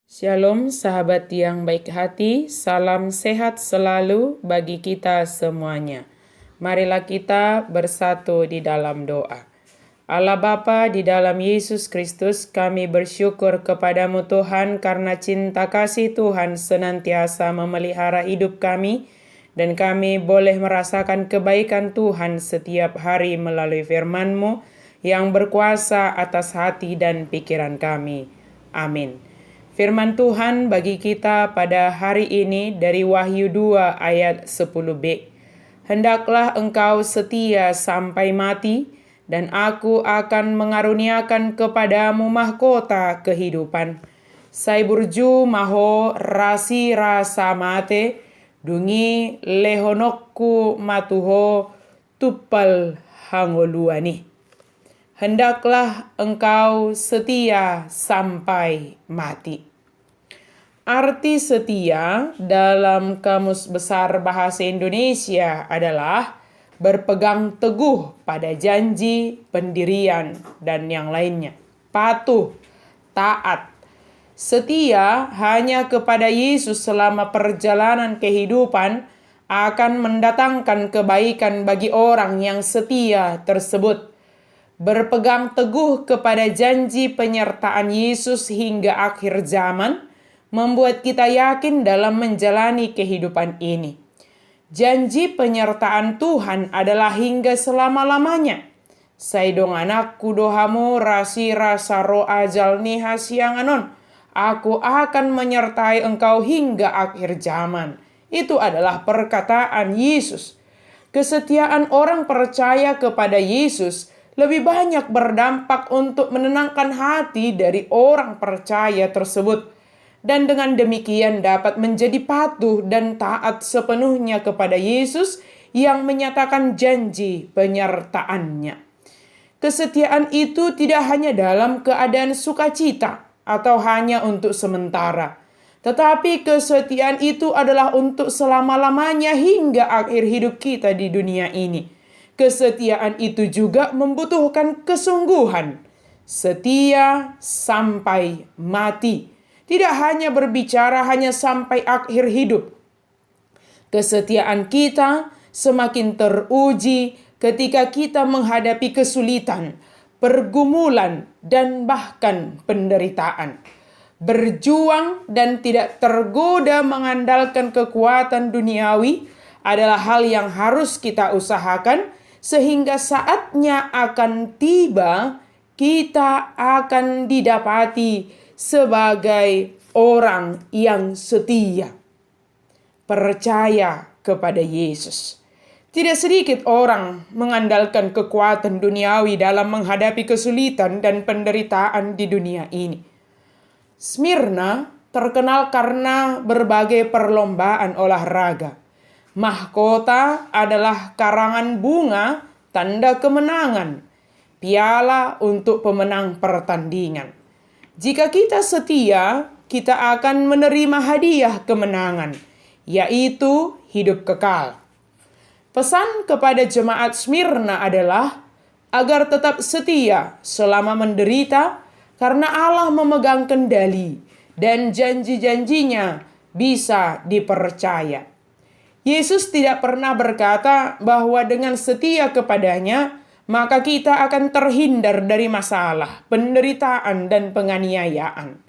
Shalom sahabat yang baik hati, salam sehat selalu bagi kita semuanya. Marilah kita bersatu di dalam doa. Allah Bapa, di dalam Yesus Kristus kami bersyukur kepadamu Tuhan karena cinta kasih Tuhan senantiasa memelihara hidup kami dan kami boleh merasakan kebaikan Tuhan setiap hari melalui firman-Mu yang berkuasa atas hati dan pikiran kami. Amin. Firman Tuhan bagi kita pada hari ini dari Wahyu 2 ayat 10b. Hendaklah engkau setia sampai mati, dan aku akan mengaruniakan kepadamu mahkota kehidupan. Saiburju maho rasi rasa mate, dungi lehonokku matuho tupal hangoluani. Hendaklah engkau setia sampai mati. Arti setia dalam Kamus Besar Bahasa Indonesia adalah berpegang teguh pada janji, pendirian, dan yang lainnya. Patuh, taat, setia hanya kepada Yesus selama perjalanan kehidupan akan mendatangkan kebaikan bagi orang yang setia tersebut. Berpegang teguh kepada janji penyertaan Yesus hingga akhir zaman membuat kita yakin dalam menjalani kehidupan ini. Janji penyertaan Tuhan adalah hingga selama-lamanya. Saidong anakku dohamu rasi rasa ro ajal niha sianganon. Aku akan menyertai engkau hingga akhir zaman. Itu adalah perkataan Yesus. Kesetiaan orang percaya kepada Yesus lebih banyak berdampak untuk menenangkan hati dari orang percaya tersebut. Dan dengan demikian dapat menjadi patuh dan taat sepenuhnya kepada Yesus yang menyatakan janji penyertaannya. Kesetiaan itu tidak hanya dalam keadaan sukacita atau hanya untuk sementara. Tetapi kesetiaan itu adalah untuk selama-lamanya hingga akhir hidup kita di dunia ini. Kesetiaan itu juga membutuhkan kesungguhan. Setia sampai mati. Tidak hanya berbicara hanya sampai akhir hidup. Kesetiaan kita semakin teruji ketika kita menghadapi kesulitan, pergumulan, dan bahkan penderitaan. Berjuang dan tidak tergoda mengandalkan kekuatan duniawi adalah hal yang harus kita usahakan sehingga saatnya akan tiba kita akan didapati sebagai orang yang setia, percaya kepada Yesus. Tidak sedikit orang mengandalkan kekuatan duniawi dalam menghadapi kesulitan dan penderitaan di dunia ini. Smyrna terkenal karena berbagai perlombaan olahraga. Mahkota adalah karangan bunga tanda kemenangan, piala untuk pemenang pertandingan. Jika kita setia, kita akan menerima hadiah kemenangan, yaitu hidup kekal. Pesan kepada jemaat Smyrna adalah agar tetap setia selama menderita karena Allah memegang kendali dan janji-janjinya bisa dipercaya. Yesus tidak pernah berkata bahwa dengan setia kepadanya, maka kita akan terhindar dari masalah, penderitaan, dan penganiayaan.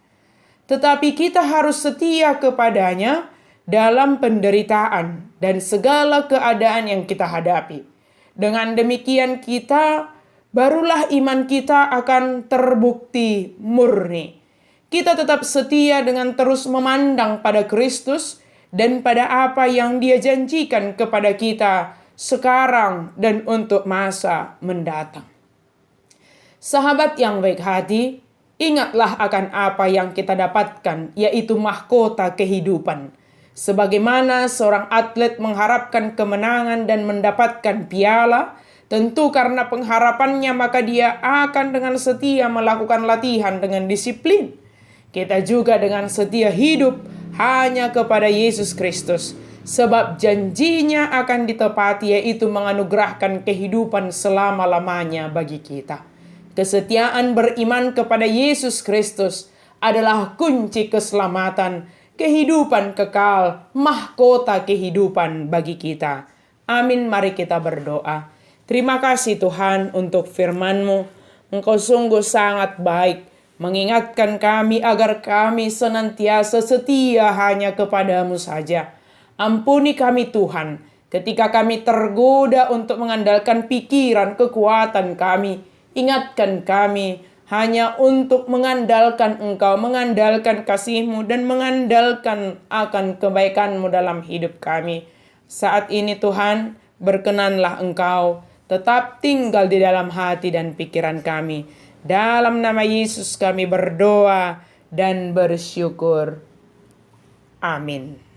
Tetapi kita harus setia kepadanya dalam penderitaan dan segala keadaan yang kita hadapi. Dengan demikian barulah iman kita akan terbukti murni. Kita tetap setia dengan terus memandang pada Kristus dan pada apa yang Dia janjikan kepada kita sekarang dan untuk masa mendatang. Sahabat yang baik hati, ingatlah akan apa yang kita dapatkan, yaitu mahkota kehidupan. Sebagaimana seorang atlet mengharapkan kemenangan dan mendapatkan piala, tentu karena pengharapannya maka dia akan dengan setia melakukan latihan dengan disiplin. Kita juga dengan setia hidup hanya kepada Yesus Kristus. Sebab janjinya akan ditepati, yaitu menganugerahkan kehidupan selama-lamanya bagi kita. Kesetiaan beriman kepada Yesus Kristus adalah kunci keselamatan, kehidupan kekal, mahkota kehidupan bagi kita. Amin, mari kita berdoa. Terima kasih Tuhan untuk firman-Mu. Engkau sungguh sangat baik, mengingatkan kami agar kami senantiasa setia hanya kepadamu saja. Ampuni kami Tuhan, ketika kami tergoda untuk mengandalkan pikiran, kekuatan kami. Ingatkan kami hanya untuk mengandalkan Engkau, mengandalkan kasih-Mu, dan mengandalkan akan kebaikan-Mu dalam hidup kami. Saat ini Tuhan, berkenanlah Engkau tetap tinggal di dalam hati dan pikiran kami. Dalam nama Yesus kami berdoa dan bersyukur. Amin.